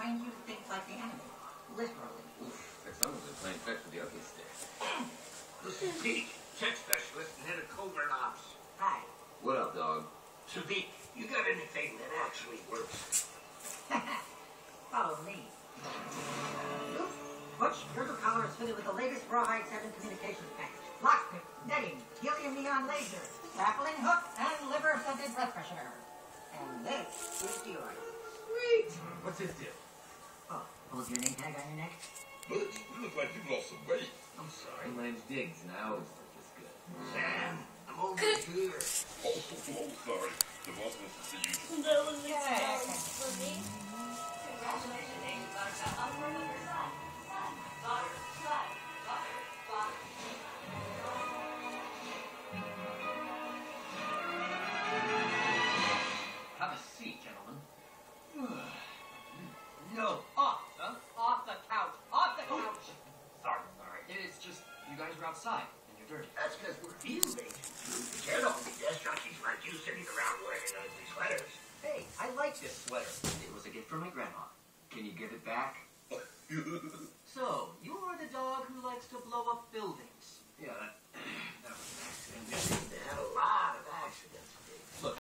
trained you to think like the enemy. Literally. Oof, that sounds like playing fetch with the ugly stick. This is Deke, tech specialist and head of covert ops. Hi. What up, dog? So, Deke, you got anything that actually works? Follow me. Oops. Butch, your collar is fitted with the latest Rawhide 7 communications package. Lockpick, netting, helium neon laser, grappling hook, and liver-scented breath freshener. And this is yours. Sweet. What's his deal? Oh, pulls your name tag on your neck? Butch, you look like you've lost some weight. I'm sorry. My name's Diggs, and I always look this good. Sam, I'm over here. Oh, sorry. The boss wants to see you. That was exciting for me. Congratulations, Buttercup. Upward of your son. Son, daughter, son, daughter, father. Have a seat, gentlemen. No, off, huh? Off the couch. Off the couch. Sorry. It's just you guys are outside and you're dirty. That's because we're field agents. You can't all be desk jockeys like you sitting around wearing ugly sweaters. Hey, I like this sweater. It was a gift from my grandma. Can you give it back? So, you're the dog